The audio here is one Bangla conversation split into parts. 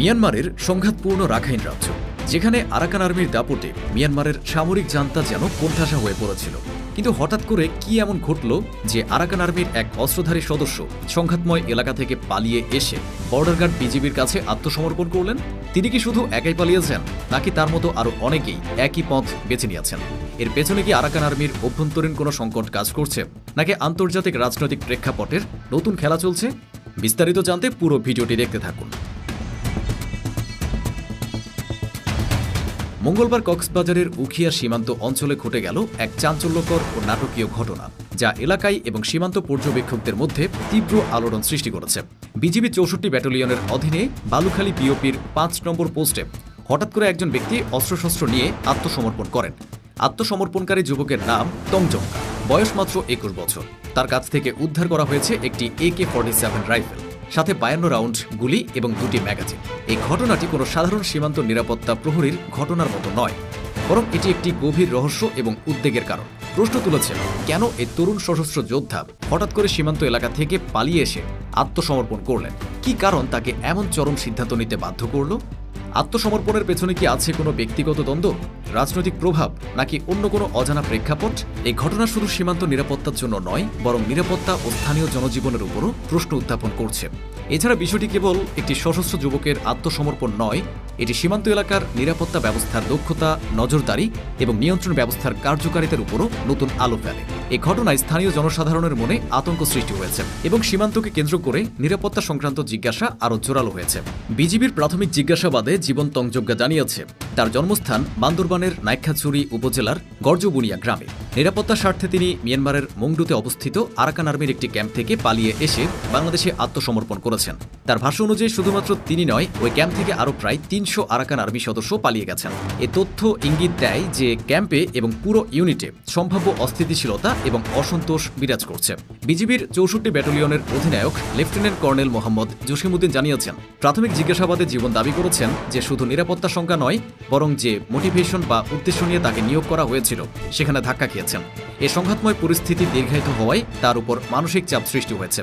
মিয়ানমারের সংঘাতপূর্ণ রাখাইন রাজ্য, যেখানে আরাকান আর্মির দাপটে মিয়ানমারের সামরিক জান্তা যেন কোণঠাসা হয়ে পড়েছিল। কিন্তু হঠাৎ করে কি এমন ঘটল যে আরাকান আর্মির এক অস্ত্রধারী সদস্য সংঘাতময় এলাকা থেকে পালিয়ে এসে বর্ডার গার্ড বিজিবির কাছে আত্মসমর্পণ করলেন? তিনি কি শুধু একাই পালিয়েছেন, নাকি তার মতো আরও অনেকেই একই পথ বেছে নিয়েছেন? এর পেছনে কি আরাকান আর্মির অভ্যন্তরীণ কোনো সংকট কাজ করছে, নাকি আন্তর্জাতিক রাজনৈতিক প্রেক্ষাপটের নতুন খেলা চলছে? বিস্তারিত জানতে পুরো ভিডিওটি দেখতে থাকুন। মঙ্গলবার কক্সবাজারের উখিয়া সীমান্ত অঞ্চলে ঘটে গেল এক চাঞ্চল্যকর ও নাটকীয় ঘটনা, যা এলাকায় এবং সীমান্ত পর্যবেক্ষকদের মধ্যে তীব্র আলোড়ন সৃষ্টি করেছে। বিজিবি ৬৪ ব্যাটালিয়নের অধীনে বালুখালী পিওপির ৫ নম্বর পোস্টে হঠাৎ করে একজন ব্যক্তি অস্ত্রশস্ত্র নিয়ে আত্মসমর্পণ করেন। আত্মসমর্পণকারী যুবকের নাম তংজঙ্কা, বয়স মাত্র ২১ বছর। তার কাছ থেকে উদ্ধার করা হয়েছে একটি AK-47 রাইফেল, সাথে ৫২ রাউন্ড গুলি এবং ২টি ম্যাগাজিন। এই ঘটনাটি কোনো সাধারণ সীমান্ত নিরাপত্তা প্রহরীর ঘটনার মতো নয়, বরং এটি একটি গভীর রহস্য এবং উদ্বেগের কারণ। প্রশ্ন তুলেছেন, কেন এই তরুণ সশস্ত্র যোদ্ধা হঠাৎ করে সীমান্ত এলাকা থেকে পালিয়ে এসে আত্মসমর্পণ করলেন? কি কারণ তাকে এমন চরম সিদ্ধান্ত নিতে বাধ্য করল? আত্মসমর্পণের পেছনে কি আছে কোনো ব্যক্তিগত দ্বন্দ্ব, রাজনৈতিক প্রভাব, নাকি অন্য কোনো অজানা প্রেক্ষাপট? এই ঘটনা শুধু সীমান্ত নিরাপত্তার জন্য নয়, বরং নিরাপত্তা ও স্থানীয় জনজীবনের উপরও প্রশ্ন উত্থাপন করছে। এছাড়া বিষয়টি কেবল একটি সশস্ত্র যুবকের আত্মসমর্পণ নয়, এটি সীমান্ত এলাকার নিরাপত্তা ব্যবস্থার দক্ষতা, নজরদারি এবং নিয়ন্ত্রণ ব্যবস্থার কার্যকারিতার উপরও নতুন আলো ফেলে। এই ঘটনায় স্থানীয় জনসাধারণের মনে আতঙ্ক সৃষ্টি হয়েছে এবং সীমান্তকে কেন্দ্র করে নিরাপত্তা সংক্রান্ত জিজ্ঞাসা আরও জোরালো হয়েছে। বিজিবির প্রাথমিক জিজ্ঞাসাবাদে জীবন তংজঙ্কা জানিয়েছে, তার জন্মস্থান বান্দরবানের নাইক্ষ্যংছড়ি উপজেলার গর্জবুনিয়া গ্রামে। নিরাপত্তার স্বার্থে তিনি মিয়ানমারের মংডুতে অবস্থিত আরাকান আর্মির একটি ক্যাম্প থেকে পালিয়ে এসে বাংলাদেশে আত্মসমর্পণ করেছেন। তার ভাষ্য অনুযায়ী শুধুমাত্র তিনি নয়, ওই ক্যাম্প থেকে আরও প্রায় ৩০০ আরাকান আর্মি সদস্য পালিয়ে গেছেন। এ তথ্য ইঙ্গিত দেয় যে ক্যাম্পে এবং পুরো ইউনিটে সম্ভাব্য অস্থিতিশীলতা এবং অসন্তোষ বিরাজ করছে। বিজিবির ৬৪ ব্যাটালিয়নের অধিনায়ক লেফটেন্যান্ট কর্নেল মোহাম্মদ জসিমউদ্দিন জানিয়েছেন, প্রাথমিক জিজ্ঞাসাবাদে জীবন দাবি করেছেন যে শুধু নিরাপত্তা শঙ্কা নয়, বরং যে মোটিভেশন বা উদ্দেশ্য নিয়ে তাকে নিয়োগ করা হয়েছিল সেখানে ধাক্কা খেয়েছেন। এ সংঘাতময় পরিস্থিতি দীর্ঘায়িত হওয়ায় তার উপর মানসিক চাপ সৃষ্টি হয়েছে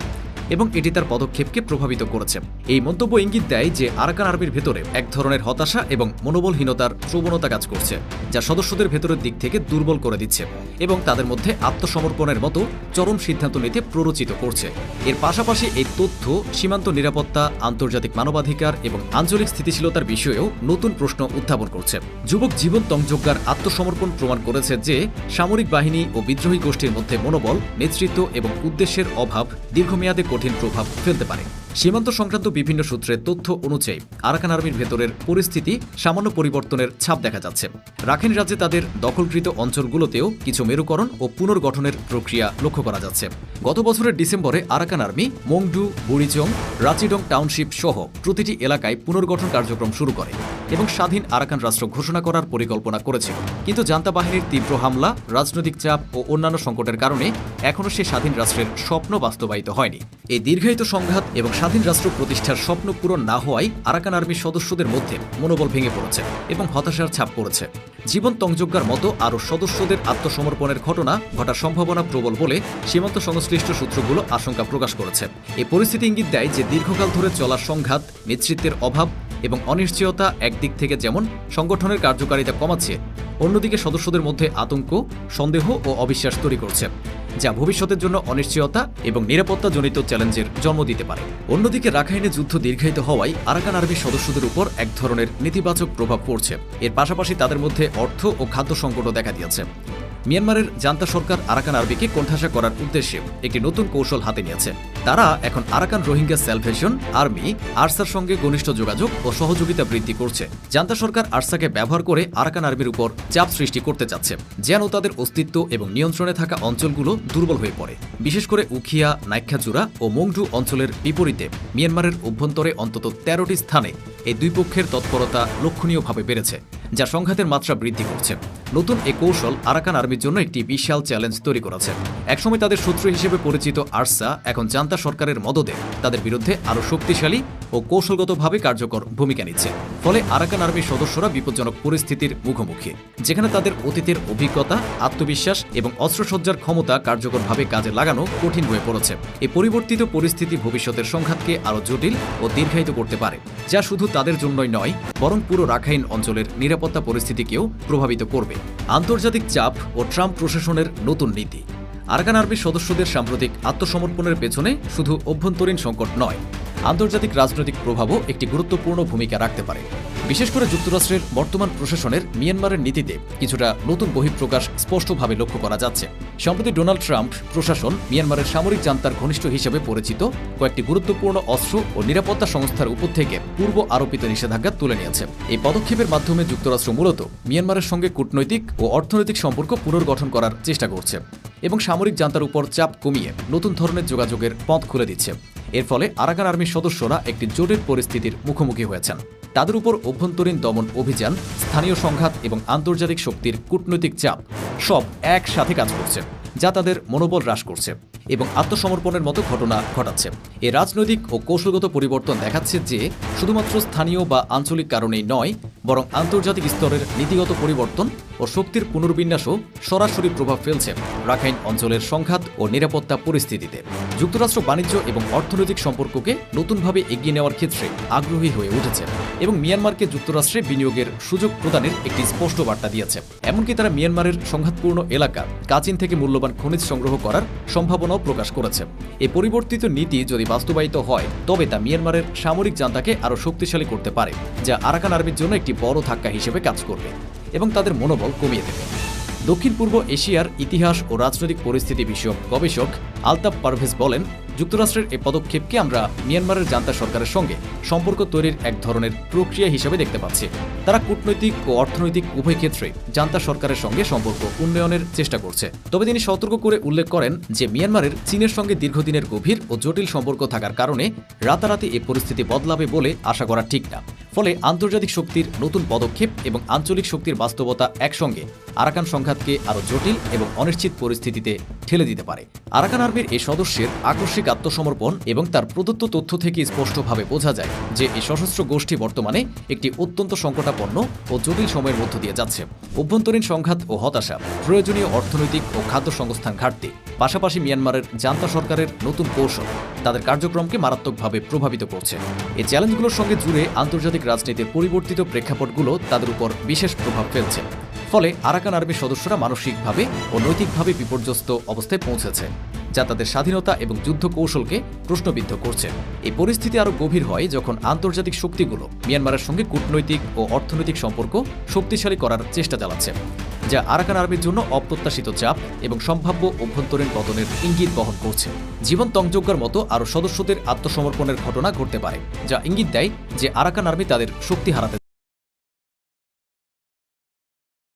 এবং এটি তার পদক্ষেপকে প্রভাবিত করেছে। এই মন্তব্য ইঙ্গিত দেয় যে আরাকান আর্মির ভেতরে এক ধরনের হতাশা এবং মনোবলহীনতার প্রবণতা কাজ করছে, যা সদস্যদের ভেতরের দিক থেকে দুর্বল করে দিচ্ছে এবং তাদের মধ্যে আত্মসমর্পণের মতো চরম সিদ্ধান্ত নিতে প্ররোচিত করছে। এর পাশাপাশি এই তথ্য সীমান্ত নিরাপত্তা, আন্তর্জাতিক মানবাধিকার এবং আঞ্চলিক স্থিতিশীলতার বিষয়েও নতুন প্রশ্ন উত্থাপন করছে। যুবক জীবন তংজঙ্কার আত্মসমর্পণ প্রমাণ করেছে যে সামরিক বাহিনী ও বিদ্রোহী গোষ্ঠীর মধ্যে মনোবল, নেতৃত্ব এবং উদ্দেশ্যের অভাব দীর্ঘমেয়াদে কঠিন প্রভাব ফেলতে পারে। সীমান্ত সংক্রান্ত বিভিন্ন সূত্রের তথ্য অনুযায়ী আরাকান আর্মির ভেতরের পরিস্থিতি সামান্য পরিবর্তনের ছাপ দেখা যাচ্ছে। রাখাইন রাজ্যে তাদের দখলকৃত অঞ্চলগুলোতেও কিছু মেরুকরণ ও পুনর্গঠনের প্রক্রিয়া লক্ষ্য করা যাচ্ছে। গত বছরের ডিসেম্বরে Arakan Army Maungdaw, Buthidaung, Rathedaung township সহ প্রতিটি এলাকায় পুনর্গঠন কার্যক্রম শুরু করে এবং স্বাধীন আরাকান রাষ্ট্র ঘোষণা করার পরিকল্পনা করেছিল। কিন্তু জান্তা বাহিনীর তীব্র হামলা, রাজনৈতিক চাপ ও অন্যান্য সংকটের কারণে এখনও সে স্বাধীন রাষ্ট্রের স্বপ্ন বাস্তবায়িত হয়নি। এই দীর্ঘায়িত সংঘাত এবং স্বাধীন রাষ্ট্র প্রতিষ্ঠার স্বপ্ন পূরণ না হওয়ায় আরাকান আর্মির সদস্যদের মধ্যে মনোবল ভেঙে পড়েছে এবং হতাশার ছাপ পড়েছে। জীবন তংজঙ্কার মতো আরও সদস্যদের আত্মসমর্পণের ঘটনা ঘটার সম্ভাবনা প্রবল বলে সীমান্ত সংশ্লিষ্ট সূত্রগুলো আশঙ্কা প্রকাশ করেছে। এই পরিস্থিতি ইঙ্গিত দেয় যে দীর্ঘকাল ধরে চলা সংঘাত, নেতৃত্বের অভাব এবং অনিশ্চয়তা একদিক থেকে যেমন সংগঠনের কার্যকারিতা কমাচ্ছে, অন্যদিকে সদস্যদের মধ্যে আতঙ্ক, সন্দেহ ও অবিশ্বাস তৈরি করছে, যা ভবিষ্যতের জন্য অনিশ্চয়তা এবং নিরাপত্তাজনিত চ্যালেঞ্জের জন্ম দিতে পারে। অন্যদিকে রাখাইনে যুদ্ধ দীর্ঘায়িত হওয়ায় আরাকান আর্মির সদস্যদের উপর এক ধরনের নেতিবাচক প্রভাব পড়ছে। এর পাশাপাশি তাদের মধ্যে অর্থ ও খাদ্য সংকটও দেখা দিয়েছে। মিয়ানমারের জান্তা সরকার আরাকান আর্মিকে কোণঠাসা করার উদ্দেশ্যে একটি নতুন কৌশল হাতে নিয়েছে। তারা এখন Arakan Rohingya salvation army Archer সঙ্গে ঘনিষ্ঠ যোগাযোগ ও সহযোগিতা বৃদ্ধি করছে। জান্তা সরকার আরসাকে ব্যবহার করে আরাকান আর্মির উপর চাপ সৃষ্টি করতে চাচ্ছে, যেন তাদের অস্তিত্ব এবং নিয়ন্ত্রণে থাকা অঞ্চলগুলো দুর্বল হয়ে পড়ে। বিশেষ করে উখিয়া, নাইক্ষ্যংছড়ি ও মংডু অঞ্চলের বিপরীতে মিয়ানমারের অভ্যন্তরে অন্তত ১৩টি স্থানে এই দুই পক্ষের তৎপরতা লক্ষণীয়ভাবে বেড়েছে, যা সংঘাতের মাত্রা বৃদ্ধি করছে। নতুন এ কৌশল আরাকান আর্মির জন্য একটি বিশাল চ্যালেঞ্জ তৈরি করেছে। একসময় তাদের শত্রু হিসেবে পরিচিত আরসা এখন জান্তা সরকারের মদদে তাদের বিরুদ্ধে আরও শক্তিশালী ও কৌশলগতভাবে কার্যকর ভূমিকা নিচ্ছে। ফলে আরাকান আর্মির সদস্যরা বিপজ্জনক পরিস্থিতির মুখোমুখি, যেখানে তাদের অতীতের অভিজ্ঞতা, আত্মবিশ্বাস এবং অস্ত্রসজ্জার ক্ষমতা কার্যকরভাবে কাজে লাগানো কঠিন হয়ে পড়েছে। এই পরিবর্তিত পরিস্থিতি ভবিষ্যতের সংঘাতকে আরও জটিল ও দীর্ঘায়িত করতে পারে, যা শুধু তাদের জন্যই নয়, বরং পুরো রাখাইন অঞ্চলের নিরাপত্তা পরিস্থিতিকেও প্রভাবিত করবে। আন্তর্জাতিক চাপ ও ট্রাম্প প্রশাসনের নতুন নীতি। আরাকান আর্মির সদস্যদের সাম্প্রতিক আত্মসমর্পণের পেছনে শুধু অভ্যন্তরীণ সংকট নয়, আন্তর্জাতিক রাজনৈতিক প্রভাবও একটি গুরুত্বপূর্ণ ভূমিকা রাখতে পারে। বিশেষ করে যুক্তরাষ্ট্রের বর্তমান প্রশাসনের মিয়ানমারের নীতিতে কিছুটা নতুন বহিঃপ্রকাশ স্পষ্টভাবে লক্ষ্য করা যাচ্ছে। সম্প্রতি ডোনাল্ড ট্রাম্প প্রশাসন মিয়ানমারের সামরিক জান্তার ঘনিষ্ঠ হিসেবে পরিচিত কয়েকটি গুরুত্বপূর্ণ অস্ত্র ও নিরাপত্তা সংস্থার উপর থেকে পূর্ব আরোপিত নিষেধাজ্ঞা তুলে নিয়েছে। এই পদক্ষেপের মাধ্যমে যুক্তরাষ্ট্র মূলত মিয়ানমারের সঙ্গে কূটনৈতিক ও অর্থনৈতিক সম্পর্ক পুনর্গঠন করার চেষ্টা করছে এবং সামরিক জান্তার উপর চাপ কমিয়ে নতুন ধরনের যোগাযোগের পথ খুলে দিচ্ছে। এর ফলে আরাকান আর্মির সদস্যরা একটি জটিল পরিস্থিতির মুখোমুখি হয়েছেন। তাদের উপর অভ্যন্তরীণ দমন অভিযান, স্থানীয় সংঘাত এবং আন্তর্জাতিক শক্তির কূটনৈতিক চাপ সব একসাথে কাজ করছে, যা তাদের মনোবল হ্রাস করছে এবং আত্মসমর্পণের মতো ঘটনা ঘটাচ্ছে। এই রাজনৈতিক ও কৌশলগত পরিবর্তন দেখাচ্ছে যে শুধুমাত্র স্থানীয় বা আঞ্চলিক কারণেই নয়, বরং আন্তর্জাতিক স্তরের নীতিগত পরিবর্তন ও শক্তির পুনর্বিন্যাসও সরাসরি প্রভাব ফেলছে রাখাইন অঞ্চলের সংঘাত ও নিরাপত্তা পরিস্থিতিতে। যুক্তরাষ্ট্র বাণিজ্য এবং অর্থনৈতিক সম্পর্ককে নতুনভাবে এগিয়ে নেওয়ার ক্ষেত্রে আগ্রহী হয়ে উঠেছে এবং মিয়ানমারকে যুক্তরাষ্ট্রে বিনিয়োগের সুযোগ প্রদানের একটি স্পষ্ট বার্তা দিয়েছে। এমনকি তারা মিয়ানমারের সংঘাতপূর্ণ এলাকা কাচিন থেকে মূল্যবান খনিজ সংগ্রহ করার সম্ভাবনাও প্রকাশ করেছে। এই পরিবর্তিত নীতি যদি বাস্তবায়িত হয়, তবে তা মিয়ানমারের সামরিক জান্তাকে আরও শক্তিশালী করতে পারে, যা আরাকান আর্মির জন্য একটি বড় ধাক্কা হিসেবে কাজ করবে এবং তাদের মনোবল কমিয়ে দেবে। দক্ষিণ পূর্ব এশিয়ার ইতিহাস ও রাজনৈতিক পরিস্থিতি বিষয়ক গবেষক আলতাফ পারভেজ বলেন, যুক্তরাষ্ট্রের এই পদক্ষেপকে আমরা মিয়ানমারের জান্তা সরকারের সঙ্গে সম্পর্ক তৈরির এক ধরনের প্রক্রিয়া হিসেবে দেখতে পাচ্ছি। তারা কূটনৈতিক ও অর্থনৈতিক উভয় ক্ষেত্রে জান্তা সরকারের সঙ্গে সম্পর্ক উন্নয়নের চেষ্টা করছে। তবে তিনি সতর্ক করে উল্লেখ করেন যে মিয়ানমারের চীনের সঙ্গে দীর্ঘদিনের গভীর ও জটিল সম্পর্ক থাকার কারণে রাতারাতি এই পরিস্থিতি বদলাবে বলে আশা করা ঠিক না। ফলে আন্তর্জাতিক শক্তির নতুন পদক্ষেপ এবং আঞ্চলিক শক্তির বাস্তবতা একসঙ্গে আরাকান সংঘাতকে আরও জটিল এবং অনিশ্চিত পরিস্থিতিতে ঠেলে দিতে পারে। আরাকান আর্মির এই সদস্যের আকস্মিক আত্মসমর্পণ এবং তার প্রদত্ত তথ্য থেকে স্পষ্টভাবে বোঝা যায় যে এই সশস্ত্র গোষ্ঠী বর্তমানে একটি অত্যন্ত সংকটাপন্ন ও জটিল সময়ের মধ্য দিয়ে যাচ্ছে। অভ্যন্তরীণ সংঘাত ও হতাশা, প্রয়োজনীয় অর্থনৈতিক ও খাদ্য সংস্থান ঘাটতি, পাশাপাশি মিয়ানমারের জান্তা সরকারের নতুন কৌশল তাদের কার্যক্রমকে মারাত্মকভাবে প্রভাবিত করছে। এই চ্যালেঞ্জগুলোর সঙ্গে জুড়ে আন্তর্জাতিক রাজনীতির পরিবর্তিত প্রেক্ষাপটগুলো তাদের উপর বিশেষ প্রভাব ফেলছে। ফলে আরাকান আর্মির সদস্যরা মানসিকভাবে ও নৈতিকভাবে বিপর্যস্ত অবস্থায় পৌঁছেছে, যা তাদের স্বাধীনতা এবং যুদ্ধ কৌশলকে প্রশ্নবিদ্ধ করছে। এই পরিস্থিতি আরও গভীর হয় যখন আন্তর্জাতিক শক্তিগুলো মিয়ানমারের সঙ্গে কূটনৈতিক ও অর্থনৈতিক সম্পর্ক শক্তিশালী করার চেষ্টা চালাচ্ছে, যা আরাকান আর্মির জন্য অপ্রত্যাশিত চাপ এবং সম্ভাব্য অভ্যন্তরীণ পতনের ইঙ্গিত বহন করছে। জীবন তঞ্চজ্ঞার মতো আরও সদস্যদের আত্মসমর্পণের ঘটনা ঘটতে পারে, যা ইঙ্গিত দেয় যে আরাকান আর্মি তাদের শক্তি হারাতে